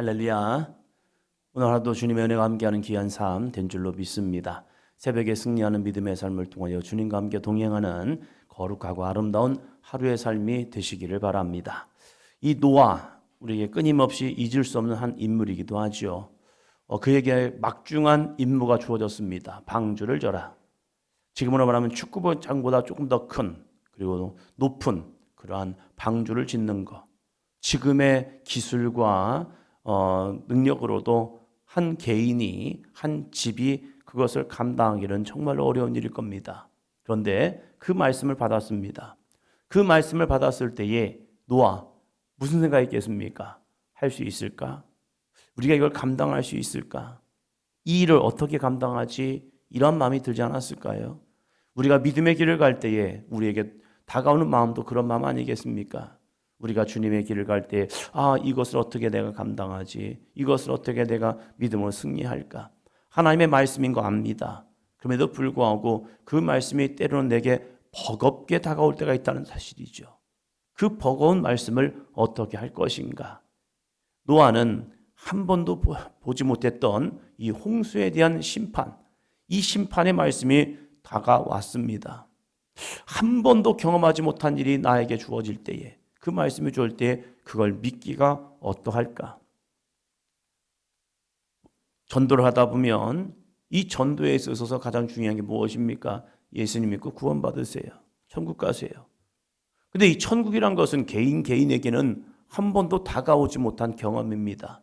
할렐루야. 오늘 하루도 주님의 은혜가 함께하는 귀한 삶 된 줄로 믿습니다. 새벽에 승리하는 믿음의 삶을 통하여 주님과 함께 동행하는 거룩하고 아름다운 하루의 삶이 되시기를 바랍니다. 이 노아, 우리에게 끊임없이 잊을 수 없는 한 인물이기도 하죠. 그에게 막중한 임무가 주어졌습니다. 방주를 져라. 지금으로 말하면 축구장보다 조금 더 큰 그리고 높은 그러한 방주를 짓는 것. 지금의 기술과 능력으로도 한 개인이, 한 집이 그것을 감당하기는 정말로 어려운 일일 겁니다. 그런데 그 말씀을 받았습니다. 그 말씀을 받았을 때에 노아 무슨 생각이 있겠습니까? 할 수 있을까? 우리가 이걸 감당할 수 있을까? 이 일을 어떻게 감당하지? 이런 마음이 들지 않았을까요? 우리가 믿음의 길을 갈 때에 우리에게 다가오는 마음도 그런 마음 아니겠습니까? 우리가 주님의 길을 갈 때 이것을 어떻게 내가 감당하지? 이것을 어떻게 내가 믿음으로 승리할까? 하나님의 말씀인 거 압니다. 그럼에도 불구하고 그 말씀이 때로는 내게 버겁게 다가올 때가 있다는 사실이죠. 그 버거운 말씀을 어떻게 할 것인가? 노아는 한 번도 보지 못했던 이 홍수에 대한 심판, 이 심판의 말씀이 다가왔습니다. 한 번도 경험하지 못한 일이 나에게 주어질 때에, 그 말씀이 주어질 때에 그걸 믿기가 어떠할까? 전도를 하다 보면 이 전도에 있어서 가장 중요한 게 무엇입니까? 예수님 믿고 구원받으세요. 천국 가세요. 근데 이 천국이란 것은 개인에게는 한 번도 다가오지 못한 경험입니다.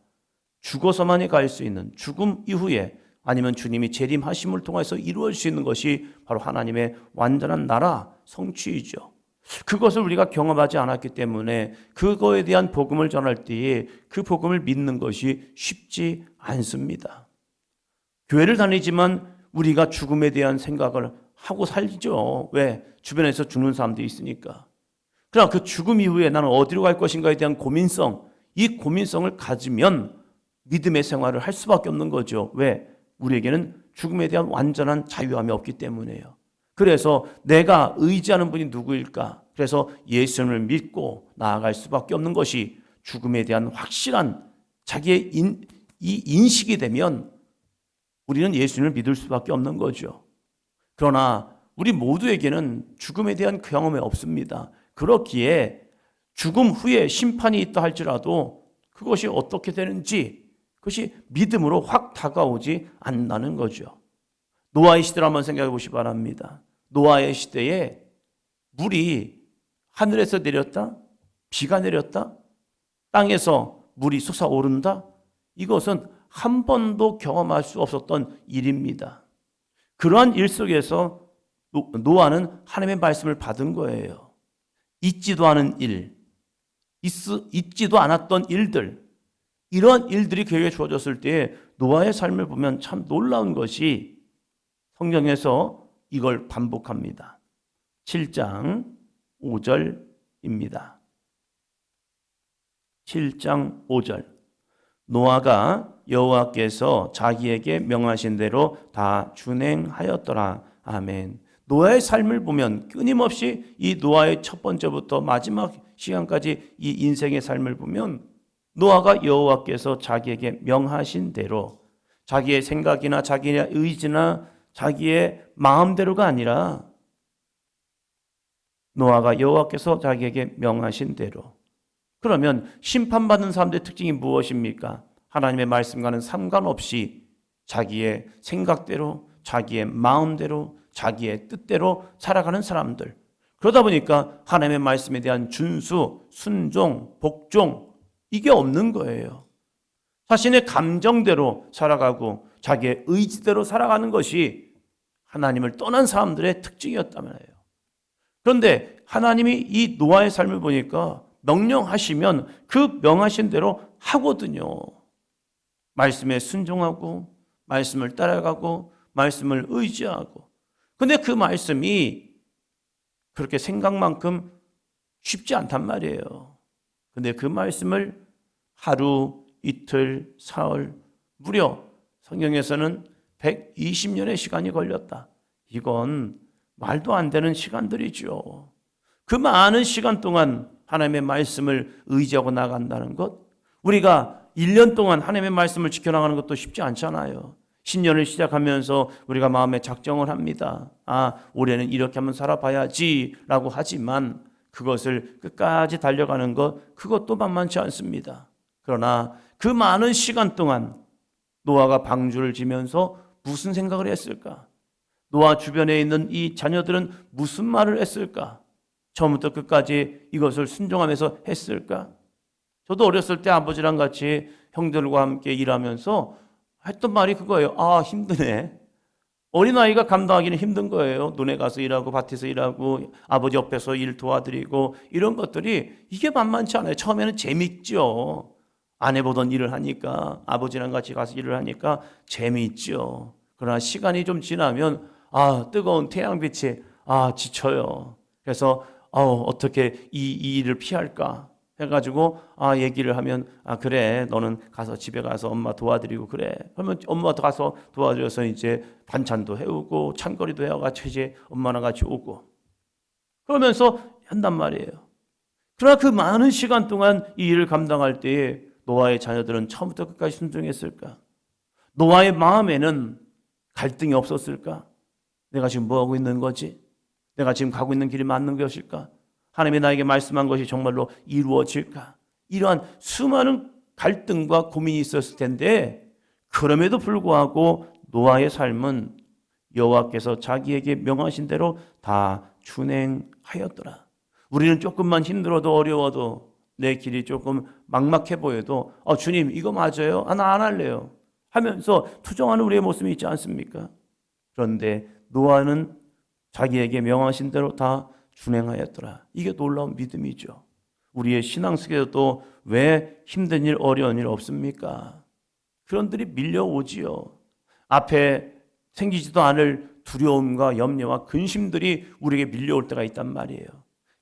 죽어서만이 갈 수 있는, 죽음 이후에 아니면 주님이 재림하심을 통해서 이루어질 수 있는 것이 바로 하나님의 완전한 나라 성취이죠. 그것을 우리가 경험하지 않았기 때문에 그거에 대한 복음을 전할 때에 그 복음을 믿는 것이 쉽지 않습니다. 교회를 다니지만 우리가 죽음에 대한 생각을 하고 살죠. 왜? 주변에서 죽는 사람들이 있으니까. 그러나 그 죽음 이후에 나는 어디로 갈 것인가에 대한 고민성, 이 고민성을 가지면 믿음의 생활을 할 수밖에 없는 거죠. 왜? 우리에게는 죽음에 대한 완전한 자유함이 없기 때문에요. 그래서 내가 의지하는 분이 누구일까? 그래서 예수님을 믿고 나아갈 수밖에 없는 것이 죽음에 대한 확실한 자기의 이 인식이 되면 우리는 예수님을 믿을 수밖에 없는 거죠. 그러나 우리 모두에게는 죽음에 대한 경험이 없습니다. 그렇기에 죽음 후에 심판이 있다 할지라도 그것이 어떻게 되는지 그것이 믿음으로 확 다가오지 않는다는 거죠. 노아의 시대를 한번 생각해 보시기 바랍니다. 노아의 시대에 물이 하늘에서 내렸다? 비가 내렸다? 땅에서 물이 솟아오른다? 이것은 한 번도 경험할 수 없었던 일입니다. 그러한 일 속에서 노아는 하나님의 말씀을 받은 거예요. 있지도 않은 일, 있지도 않았던 일들, 이러한 일들이 그에게 주어졌을 때 노아의 삶을 보면 참 놀라운 것이 성경에서 이걸 반복합니다. 7장 5절입니다. 7장 5절. 노아가 여호와께서 자기에게 명하신 대로 다 준행하였더라. 아멘. 노아의 삶을 보면 끊임없이 이 노아의 첫 번째부터 마지막 시간까지 이 인생의 삶을 보면 노아가 여호와께서 자기에게 명하신 대로 자기의 생각이나 자기의 의지나 자기의 마음대로가 아니라 노아가 여호와께서 자기에게 명하신 대로. 그러면 심판받는 사람들의 특징이 무엇입니까? 하나님의 말씀과는 상관없이 자기의 생각대로, 자기의 마음대로, 자기의 뜻대로 살아가는 사람들. 그러다 보니까 하나님의 말씀에 대한 준수, 순종, 복종 이게 없는 거예요. 자신의 감정대로 살아가고 자기의 의지대로 살아가는 것이 하나님을 떠난 사람들의 특징이었다면 해요. 그런데 하나님이 이 노아의 삶을 보니까 명령하시면 그 명하신 대로 하거든요. 말씀에 순종하고 말씀을 따라가고 말씀을 의지하고. 근데 그 말씀이 그렇게 생각만큼 쉽지 않단 말이에요. 근데 그 말씀을 하루, 이틀, 사흘, 무려 성경에서는 120년의 시간이 걸렸다. 이건 말도 안 되는 시간들이죠. 그 많은 시간 동안 하나님의 말씀을 의지하고 나간다는 것, 우리가 1년 동안 하나님의 말씀을 지켜나가는 것도 쉽지 않잖아요. 신년을 시작하면서 우리가 마음에 작정을 합니다. 올해는 이렇게 한번 살아봐야지 라고 하지만 그것을 끝까지 달려가는 것, 그것도 만만치 않습니다. 그러나 그 많은 시간 동안 노아가 방주를 지면서 무슨 생각을 했을까? 노아 주변에 있는 이 자녀들은 무슨 말을 했을까? 처음부터 끝까지 이것을 순종하면서 했을까? 저도 어렸을 때 아버지랑 같이 형들과 함께 일하면서 했던 말이 그거예요. 힘드네. 어린아이가 감당하기는 힘든 거예요. 논에 가서 일하고 밭에서 일하고 아버지 옆에서 일 도와드리고 이런 것들이 이게 만만치 않아요. 처음에는 재밌죠. 안 해보던 일을 하니까 아버지랑 같이 가서 일을 하니까 재미있죠. 그러나 시간이 좀 지나면 뜨거운 태양빛이 지쳐요. 그래서 어떻게 이 일을 피할까 해가지고 얘기를 하면 그래 너는 가서 집에 가서 엄마 도와드리고 그래. 그러면 엄마도 가서 도와드려서 이제 반찬도 해오고 찬거리도 해와가지고 이제 엄마랑 같이 오고 그러면서 한단 말이에요. 그러나 그 많은 시간 동안 이 일을 감당할 때에 노아의 자녀들은 처음부터 끝까지 순종했을까? 노아의 마음에는 갈등이 없었을까? 내가 지금 뭐하고 있는 거지? 내가 지금 가고 있는 길이 맞는 것일까? 하나님이 나에게 말씀한 것이 정말로 이루어질까? 이러한 수많은 갈등과 고민이 있었을 텐데 그럼에도 불구하고 노아의 삶은 여호와께서 자기에게 명하신 대로 다 준행하였더라. 우리는 조금만 힘들어도 어려워도 내 길이 조금 막막해 보여도 주님 이거 맞아요? 나 안 할래요 하면서 투정하는 우리의 모습이 있지 않습니까? 그런데 노아는 자기에게 명하신 대로 다 준행하였더라. 이게 놀라운 믿음이죠. 우리의 신앙 속에도 왜 힘든 일, 어려운 일 없습니까? 그런 들이 밀려오지요. 앞에 생기지도 않을 두려움과 염려와 근심들이 우리에게 밀려올 때가 있단 말이에요.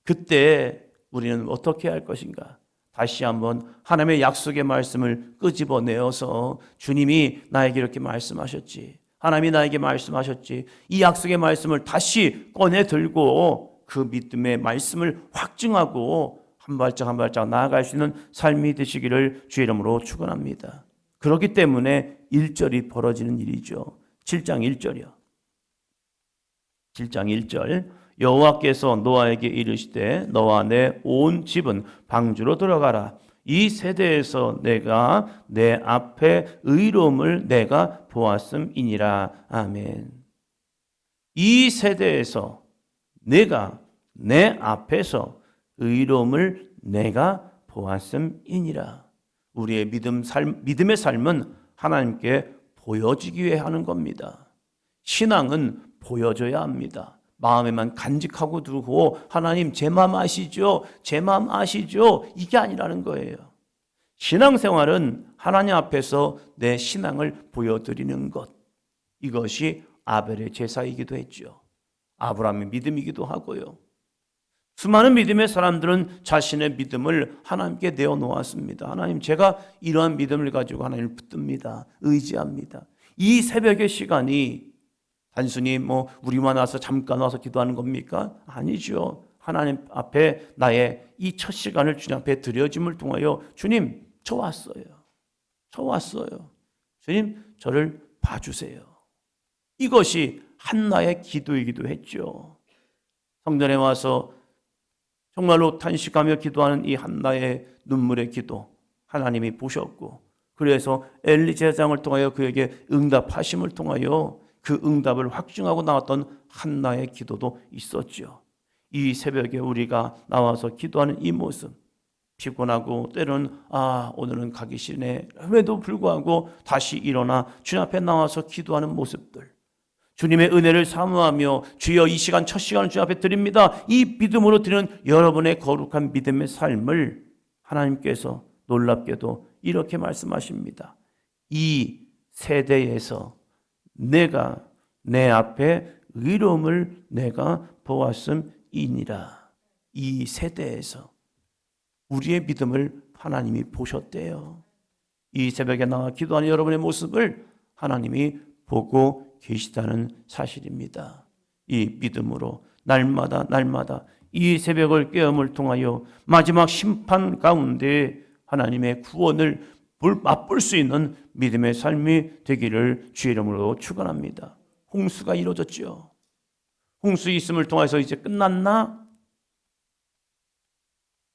그때 우리는 어떻게 할 것인가? 다시 한번 하나님의 약속의 말씀을 끄집어내어서 주님이 나에게 이렇게 말씀하셨지. 하나님이 나에게 말씀하셨지. 이 약속의 말씀을 다시 꺼내 들고 그 믿음의 말씀을 확증하고 한 발짝 한 발짝 나아갈 수 있는 삶이 되시기를 주의 이름으로 축원합니다. 그렇기 때문에 1절이 벌어지는 일이죠. 7장 1절이요. 7장 1절 여호와께서 노아에게 이르시되 너와 내 온 집은 방주로 들어가라. 이 세대에서 내가 내 앞에 의로움을 내가 보았음이니라. 아멘. 이 세대에서 내가 내 앞에서 의로움을 내가 보았음이니라. 우리의 믿음의 삶은 하나님께 보여지기 위해 하는 겁니다. 신앙은 보여줘야 합니다. 마음에만 간직하고 두고 하나님 제 마음 아시죠? 제 마음 아시죠? 이게 아니라는 거예요. 신앙생활은 하나님 앞에서 내 신앙을 보여드리는 것. 이것이 아벨의 제사이기도 했죠. 아브라함의 믿음이기도 하고요. 수많은 믿음의 사람들은 자신의 믿음을 하나님께 내어놓았습니다. 하나님 제가 이러한 믿음을 가지고 하나님을 붙듭니다. 의지합니다. 이 새벽의 시간이 단순히 우리만 와서 잠깐 와서 기도하는 겁니까? 아니죠. 하나님 앞에 나의 이 첫 시간을 주님 앞에 드려짐을 통하여 주님 저 왔어요. 저 왔어요. 주님 저를 봐주세요. 이것이 한나의 기도이기도 했죠. 성전에 와서 정말로 탄식하며 기도하는 이 한나의 눈물의 기도 하나님이 보셨고 그래서 엘리 제사장을 통하여 그에게 응답하심을 통하여 그 응답을 확증하고 나왔던 한나의 기도도 있었죠. 이 새벽에 우리가 나와서 기도하는 이 모습 피곤하고 때로는 오늘은 가기 싫네 함에도 불구하고 다시 일어나 주님 앞에 나와서 기도하는 모습들 주님의 은혜를 사모하며 주여 이 시간 첫 시간을 주님 앞에 드립니다. 이 믿음으로 드리는 여러분의 거룩한 믿음의 삶을 하나님께서 놀랍게도 이렇게 말씀하십니다. 이 세대에서 내가 내 앞에 의로움을 내가 보았음이니라. 이 세대에서 우리의 믿음을 하나님이 보셨대요. 이 새벽에 나와 기도하는 여러분의 모습을 하나님이 보고 계시다는 사실입니다. 이 믿음으로 날마다 이 새벽을 깨움을 통하여 마지막 심판 가운데 하나님의 구원을 맛볼 수 있는 믿음의 삶이 되기를 주의 이름으로 축원합니다. 홍수가 이루어졌죠. 홍수 있음을 통해서 이제 끝났나?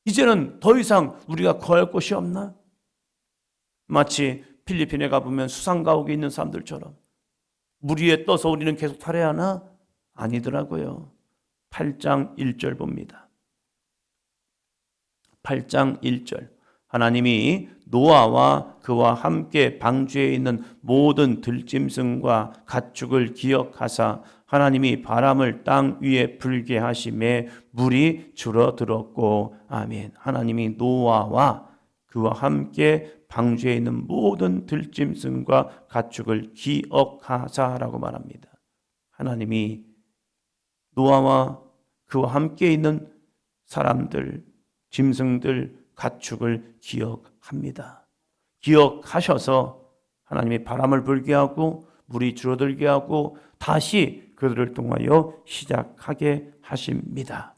이제는 더 이상 우리가 거할 곳이 없나? 마치 필리핀에 가보면 수상가옥에 있는 사람들처럼 물 위에 떠서 우리는 계속 살아야 하나? 아니더라고요. 8장 1절 봅니다. 8장 1절. 하나님이 노아와 그와 함께 방주에 있는 모든 들짐승과 가축을 기억하사 하나님이 바람을 땅 위에 불게 하심에 물이 줄어들었고 아멘. 하나님이 노아와 그와 함께 방주에 있는 모든 들짐승과 가축을 기억하사라고 말합니다. 하나님이 노아와 그와 함께 있는 사람들, 짐승들, 가축을 기억합니다. 기억하셔서 하나님이 바람을 불게 하고 물이 줄어들게 하고 다시 그들을 통하여 시작하게 하십니다.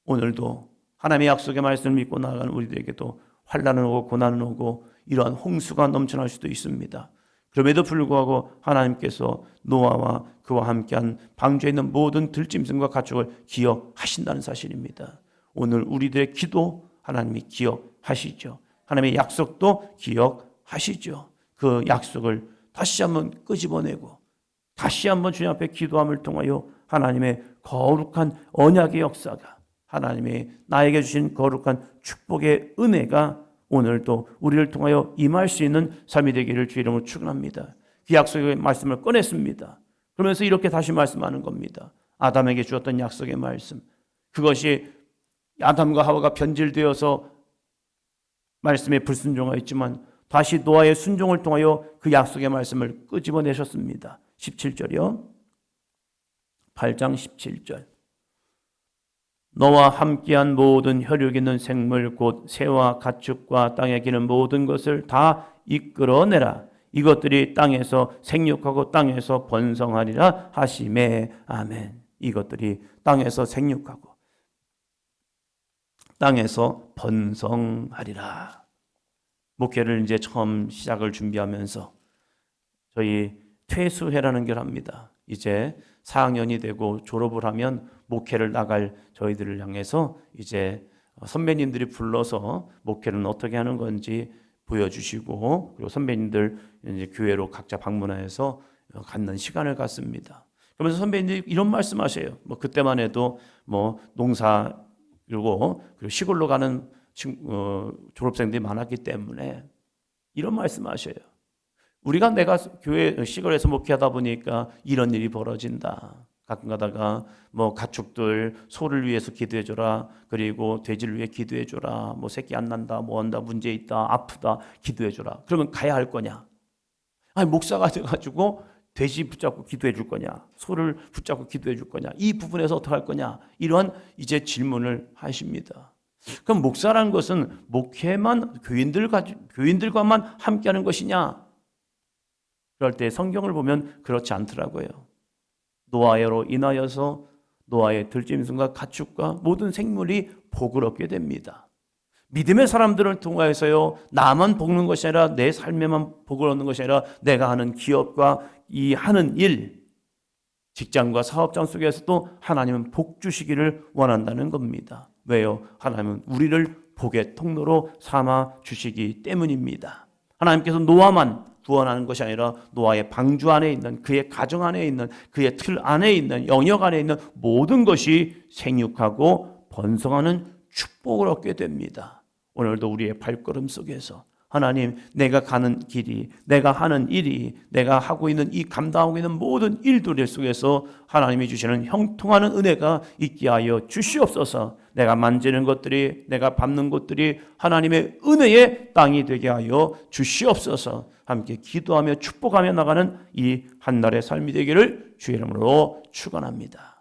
오늘도 하나님의 약속의 말씀을 믿고 나아가는 우리들에게도 환난은 오고 고난은 오고 이러한 홍수가 넘쳐날 수도 있습니다. 그럼에도 불구하고 하나님께서 노아와 그와 함께한 방주에 있는 모든 들짐승과 가축을 기억하신다는 사실입니다. 오늘 우리들의 기도 하나님이 기억하시죠. 하나님의 약속도 기억하시죠. 그 약속을 다시 한번 끄집어내고 다시 한번 주님 앞에 기도함을 통하여 하나님의 거룩한 언약의 역사가 하나님의 나에게 주신 거룩한 축복의 은혜가 오늘도 우리를 통하여 임할 수 있는 삶이 되기를 주의 이름으로 축원합니다. 그 약속의 말씀을 꺼냈습니다. 그러면서 이렇게 다시 말씀하는 겁니다. 아담에게 주었던 약속의 말씀, 그것이 아담과 하와가 변질되어서 말씀에 불순종하였지만 다시 노아의 순종을 통하여 그 약속의 말씀을 끄집어내셨습니다. 17절이요. 8장 17절. 너와 함께한 모든 혈육 있는 생물 곧 새와 가축과 땅에 기는 모든 것을 다 이끌어내라. 이것들이 땅에서 생육하고 땅에서 번성하리라 하시매. 아멘. 이것들이 땅에서 생육하고 땅에서 번성하리라. 목회를 이제 처음 시작을 준비하면서 저희 퇴수회라는 걸 합니다. 이제 4학년이 되고 졸업을 하면 목회를 나갈 저희들을 향해서 이제 선배님들이 불러서 목회는 어떻게 하는 건지 보여주시고 그리고 선배님들 이제 교회로 각자 방문해서 갖는 시간을 갖습니다. 그러면서 선배님들이 이런 말씀하세요. 뭐 그때만 해도 뭐 농사 그리고 시골로 가는 졸업생들이 많았기 때문에 이런 말씀하셔요. 내가 교회 시골에서 목회하다 보니까 이런 일이 벌어진다. 가끔 가다가 뭐 가축들 소를 위해서 기도해줘라. 그리고 돼지를 위해 기도해줘라. 뭐 새끼 안 난다. 뭐 한다. 문제 있다. 아프다. 기도해줘라. 그러면 가야 할 거냐? 아니 목사가 돼가지고 돼지 붙잡고 기도해 줄 거냐? 소를 붙잡고 기도해 줄 거냐? 이 부분에서 어떻게 할 거냐? 이러한 이제 질문을 하십니다. 그럼 목사라는 것은 목회만 교인들과만 함께하는 것이냐? 그럴 때 성경을 보면 그렇지 않더라고요. 노아로 인하여서 노아의 들짐승과 가축과 모든 생물이 복을 얻게 됩니다. 믿음의 사람들을 통하여서요, 나만 복는 것이 아니라 내 삶에만 복을 얻는 것이 아니라 내가 하는 기업과 이 하는 일, 직장과 사업장 속에서도 하나님은 복 주시기를 원한다는 겁니다. 왜요? 하나님은 우리를 복의 통로로 삼아 주시기 때문입니다. 하나님께서 노아만 구원하는 것이 아니라 노아의 방주 안에 있는 그의 가정 안에 있는 그의 틀 안에 있는 영역 안에 있는 모든 것이 생육하고 번성하는 축복을 얻게 됩니다. 오늘도 우리의 발걸음 속에서 하나님, 내가 가는 길이, 내가 하는 일이, 내가 하고 있는 이 감당하고 있는 모든 일들 속에서 하나님이 주시는 형통하는 은혜가 있게 하여 주시옵소서. 내가 만지는 것들이, 내가 밟는 것들이 하나님의 은혜의 땅이 되게 하여 주시옵소서. 함께 기도하며 축복하며 나가는 이 한 날의 삶이 되기를 주의 이름으로 축원합니다.